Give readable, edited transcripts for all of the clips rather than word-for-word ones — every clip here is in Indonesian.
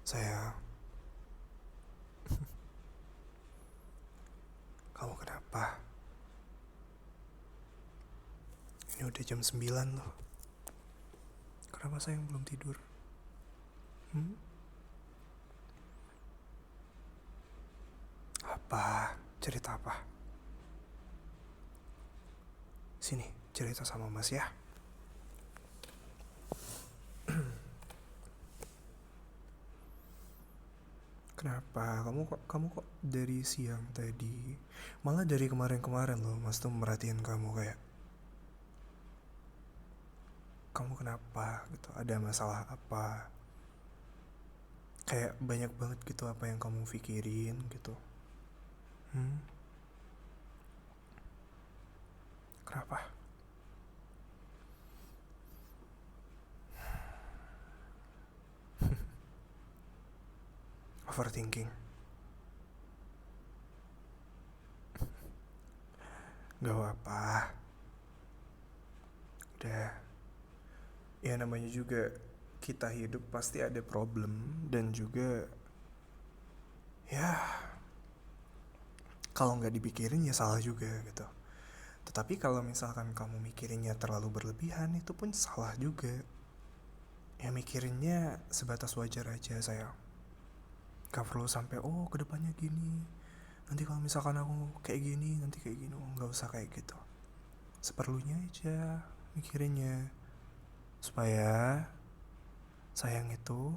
Sayang, kamu kenapa? Ini udah jam 9 loh. Kenapa sayang belum tidur? Hmm? Apa? Cerita apa? Sini, cerita sama Mas ya. Kenapa? Kamu kok dari siang tadi, malah dari kemarin-kemarin loh, Mas tuh merhatiin kamu kayak kamu kenapa gitu? Ada masalah apa? Kayak banyak banget gitu apa yang kamu pikirin gitu. Hmm? Kenapa? Overthinking. Gak apa-apa. Udah. Ya namanya juga kita hidup pasti ada problem dan juga ya kalau nggak dipikirin ya salah juga gitu. Tetapi kalau misalkan kamu mikirinnya terlalu berlebihan itu pun salah juga. Ya mikirinnya sebatas wajar aja sayang. Gak perlu sampai oh kedepannya gini. Nanti kalau misalkan aku kayak gini nanti kayak gini. Oh, nggak usah kayak gitu. Seperlunya aja mikirinnya supaya sayang itu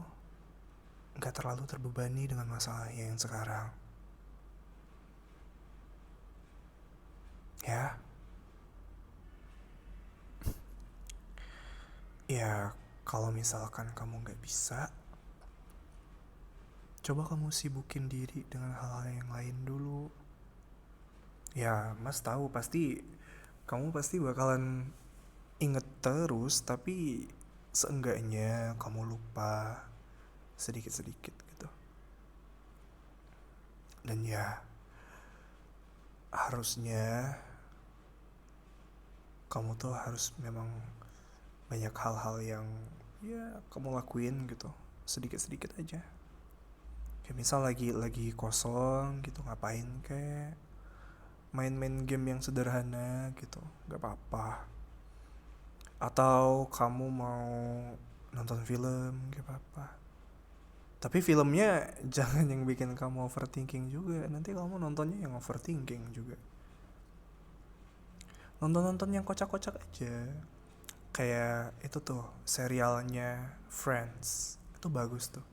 nggak terlalu terbebani dengan masalahnya yang sekarang. Ya, ya kalau misalkan kamu nggak bisa, coba kamu sibukin diri dengan hal-hal yang lain dulu. Ya, Mas tahu pasti kamu pasti bakalan inget terus, tapi seenggaknya kamu lupa sedikit-sedikit gitu. Dan ya, harusnya kamu tuh harus memang banyak hal-hal yang ya kamu lakuin gitu, sedikit-sedikit aja. Kayak misal lagi kosong gitu ngapain kayak main-main game yang sederhana gitu, nggak apa-apa. Atau kamu mau nonton film, nggak apa-apa. Tapi filmnya jangan yang bikin kamu overthinking juga. Nanti kamu nontonnya yang overthinking juga. Nonton-nonton yang kocak-kocak aja. Kayak itu tuh serialnya Friends. Itu bagus tuh.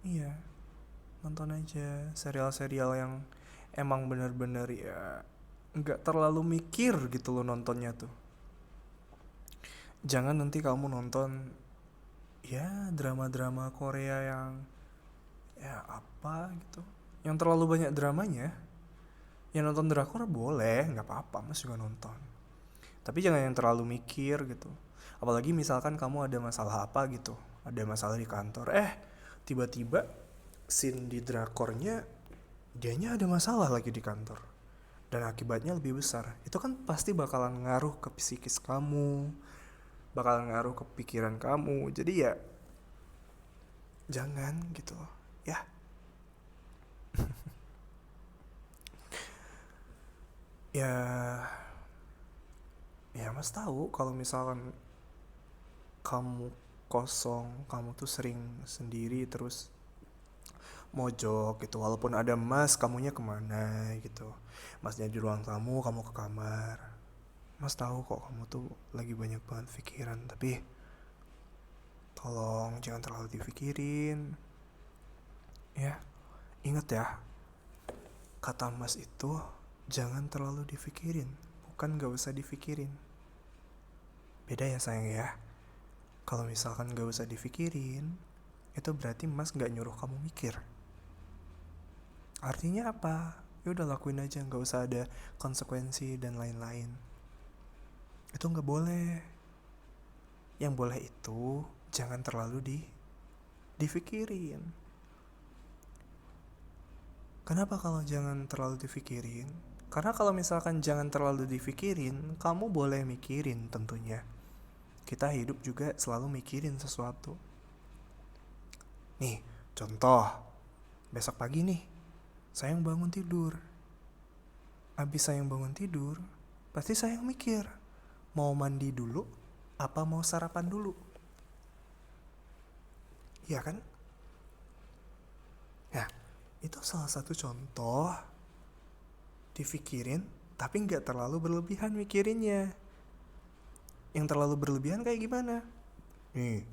Iya, nonton aja serial-serial yang emang bener-bener ya nggak terlalu mikir gitu loh nontonnya tuh. Jangan nanti kamu nonton ya drama-drama Korea yang ya apa gitu, yang terlalu banyak dramanya. Ya nonton drakor boleh, nggak apa-apa, Mas juga nonton. Tapi jangan yang terlalu mikir gitu. Apalagi misalkan kamu ada masalah apa gitu, ada masalah di kantor, tiba-tiba scene di drakornya dianya ada masalah lagi di kantor dan akibatnya lebih besar. Itu kan pasti bakalan ngaruh ke psikis kamu, bakalan ngaruh ke pikiran kamu. Jadi ya jangan gitu loh. Ya, ya, ya Mas tahu kalau misalkan kamu kosong, kamu tuh sering sendiri terus mojok gitu. Walaupun ada Mas, kamunya kemana gitu. Masnya di ruang tamu, kamu ke kamar. Mas tahu kok kamu tuh lagi banyak banget pikiran, tapi tolong jangan terlalu dipikirin. Ya, ingat ya, kata Mas itu jangan terlalu dipikirin, bukan gak usah dipikirin. Beda ya sayang ya. Kalau misalkan gak usah dipikirin, itu berarti Mas gak nyuruh kamu mikir. Artinya apa? Ya udah lakuin aja, gak usah ada konsekuensi dan lain-lain. Itu gak boleh. Yang boleh itu jangan terlalu dipikirin. Kenapa kalau jangan terlalu dipikirin? Karena kalau misalkan jangan terlalu dipikirin, kamu boleh mikirin tentunya. kita hidup juga selalu mikirin sesuatu. Nih, contoh, besok pagi nih, sayang bangun tidur. Abis sayang bangun tidur, pasti sayang mikir, mau mandi dulu, apa mau sarapan dulu? Iya kan? Nah, itu salah satu contoh dipikirin, tapi nggak terlalu berlebihan mikirinnya. Yang terlalu berlebihan kayak gimana? Nih,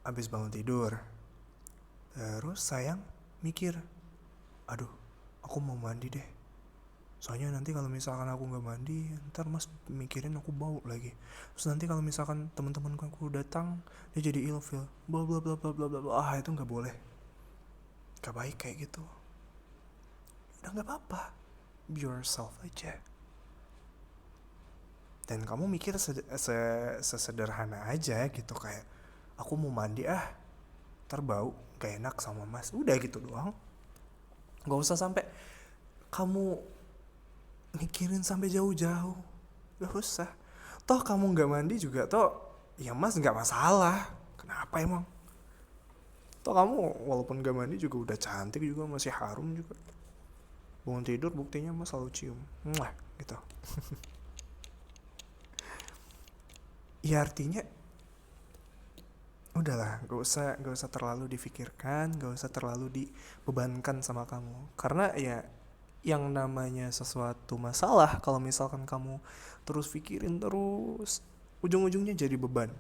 abis bangun tidur, terus sayang mikir, aduh, aku mau mandi deh. Soalnya nanti kalau misalkan aku nggak mandi, ntar mas mikirin aku bau lagi. Terus nanti kalau misalkan teman-temanku aku datang, dia jadi ilfil. Bla bla bla bla bla bla. Ah, itu nggak boleh. Gak baik kayak gitu. Udah nggak apa-apa. Be yourself aja. Dan kamu mikir sesederhana aja gitu, kayak aku mau mandi ntar bau gak enak sama mas. Udah gitu doang. Gak usah sampai kamu mikirin sampai jauh-jauh. Gak usah. Toh kamu gak mandi juga toh, ya mas gak masalah. Kenapa emang? Toh kamu walaupun gak mandi juga udah cantik juga, masih harum juga. Bangun tidur buktinya mas selalu cium. Mwah, gitu. Ya artinya udahlah, gak usah terlalu difikirkan, gak usah terlalu dibebankan sama kamu. Karena ya yang namanya sesuatu masalah, kalau misalkan kamu terus pikirin terus, ujung-ujungnya jadi beban.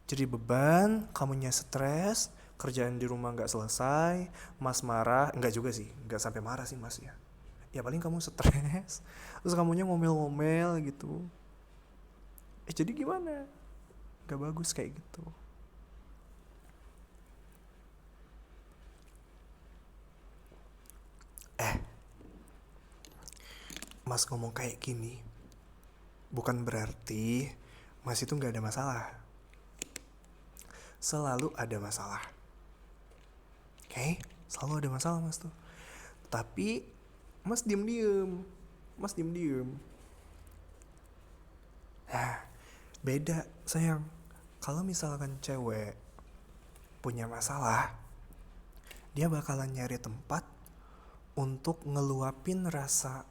Jadi beban, kamunya stres, kerjaan di rumah gak selesai, mas marah, enggak juga sih, gak sampai marah sih mas ya. Ya paling kamu stres, terus kamunya ngomel-ngomel gitu. Jadi gimana? Gak bagus kayak gitu. Mas ngomong kayak gini, bukan berarti mas itu gak ada masalah. Selalu ada masalah. Oke? Selalu ada masalah mas tuh. Tapi mas diem-diem. Nah, beda sayang. Kalau misalkan cewek punya masalah, dia bakalan nyari tempat untuk ngeluapin rasa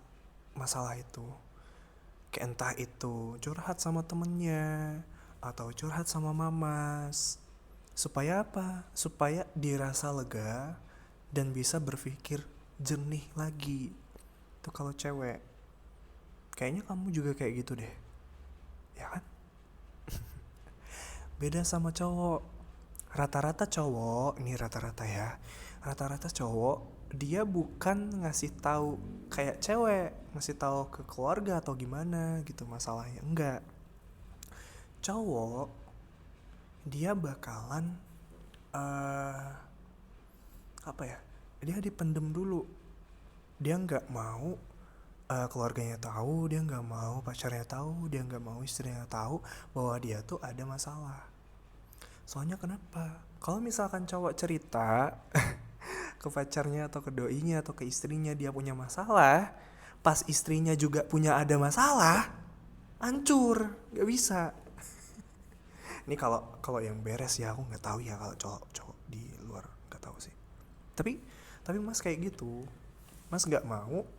masalah itu. Kayak entah itu curhat sama temennya, atau curhat sama mamas. Supaya apa? Supaya dirasa lega dan bisa berpikir jernih lagi. Itu kalau cewek. Kayaknya kamu juga kayak gitu deh. Ya kan? Beda sama cowok. Rata-rata cowok, ini rata-rata ya. Rata-rata cowok dia bukan ngasih tahu kayak cewek, ngasih tahu ke keluarga atau gimana gitu masalahnya. Enggak. Cowok dia bakalan apa ya? Dia dipendem dulu. Dia nggak mau keluarganya tahu, dia nggak mau pacarnya tahu, dia nggak mau istrinya tahu bahwa dia tuh ada masalah. Soalnya kenapa? Kalau misalkan cowok cerita ke pacarnya atau ke doinya atau ke istrinya dia punya masalah, pas istrinya juga punya ada masalah, hancur, nggak bisa. Ini kalau yang beres ya, aku nggak tahu ya kalau cowok di luar nggak tahu sih. Tapi mas kayak gitu, mas nggak mau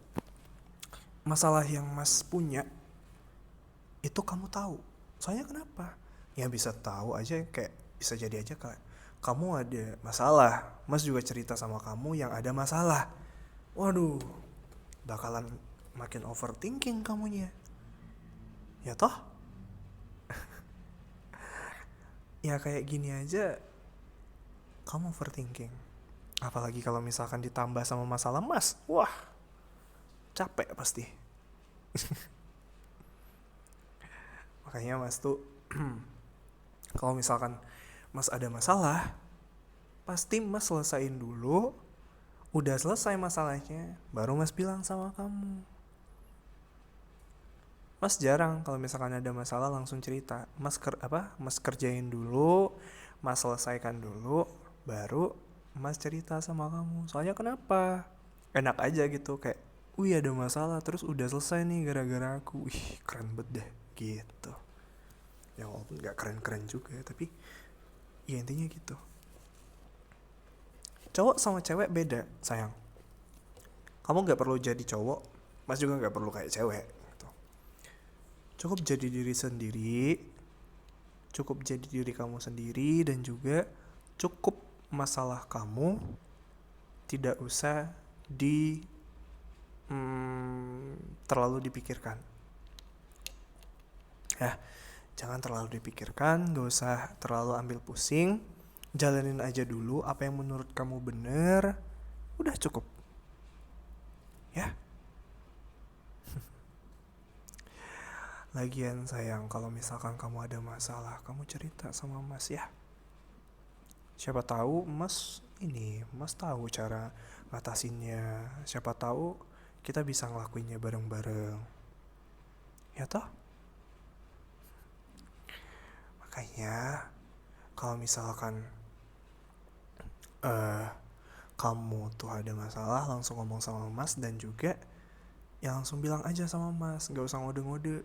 masalah yang mas punya itu kamu tahu. Soalnya kenapa? Ya bisa tahu aja, kayak bisa jadi aja kayak kamu ada masalah, mas juga cerita sama kamu yang ada masalah. Waduh, bakalan makin overthinking kamunya. Ya toh? Ya kayak gini aja kamu overthinking. Apalagi kalau misalkan ditambah sama masalah mas. Wah, capek pasti. Makanya mas tuh kalau misalkan mas ada masalah, pasti mas selesain dulu. Udah selesai masalahnya, baru mas bilang sama kamu. Mas jarang kalau misalkan ada masalah langsung cerita. Mas kerjain dulu, mas selesaikan dulu, baru mas cerita sama kamu. Soalnya kenapa? Enak aja gitu, kayak wih ada masalah terus udah selesai nih gara-gara aku. Wih keren banget deh gitu. Ya walaupun nggak keren-keren juga, tapi ya intinya gitu. Cowok sama cewek beda sayang. Kamu nggak perlu jadi cowok, mas juga nggak perlu kayak cewek gitu. Cukup jadi diri sendiri, cukup jadi diri kamu sendiri, dan juga cukup masalah kamu tidak usah terlalu dipikirkan. Ya, jangan terlalu dipikirkan, gak usah terlalu ambil pusing. Jalanin aja dulu apa yang menurut kamu bener. Udah cukup. Ya. Lagian sayang, kalau misalkan kamu ada masalah, kamu cerita sama mas ya. Siapa tahu mas tahu cara ngatasinnya. Siapa tahu kita bisa ngelakuinnya bareng-bareng. Ya toh? Makanya kalau misalkan kamu tuh ada masalah, langsung ngomong sama mas, dan juga ya langsung bilang aja sama mas, nggak usah ngode-ngode.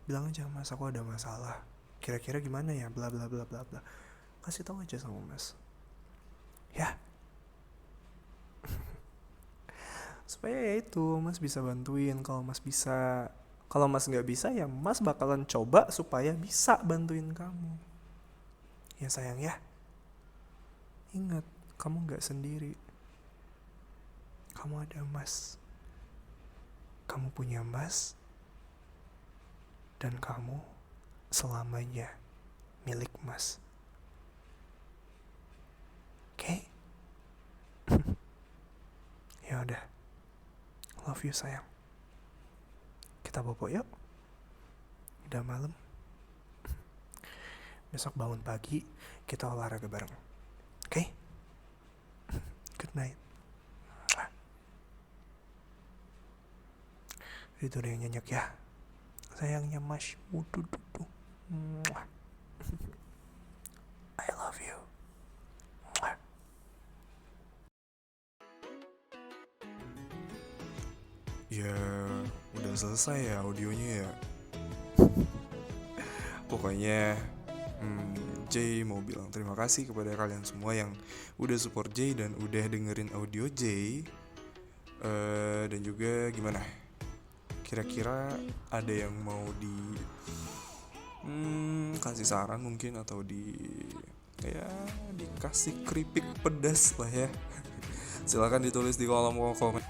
Bilang aja, mas aku ada masalah, kira-kira gimana ya, bla bla bla bla bla. Kasih tahu aja sama mas ya, supaya ya itu mas bisa bantuin. Kalau mas nggak bisa, ya mas bakalan coba supaya bisa bantuin kamu. Ya sayang ya, ingat, kamu nggak sendiri. Kamu ada mas, kamu punya mas, dan kamu selamanya milik mas. Oke? Ya udah, love you sayang. Kita bobo yuk. Udah malam. Besok bangun pagi, kita olahraga bareng. Oke? Good night. Itu yang nyenyak ya. Sayangnya mas. I love you. Ya, udah selesai ya audionya ya. Pokoknya Jay mau bilang terima kasih kepada kalian semua yang udah support Jay dan udah dengerin audio Jay. Dan juga gimana? Kira-kira ada yang mau kasih saran mungkin, atau dikasih keripik pedas lah ya. Silakan ditulis di kolom komen.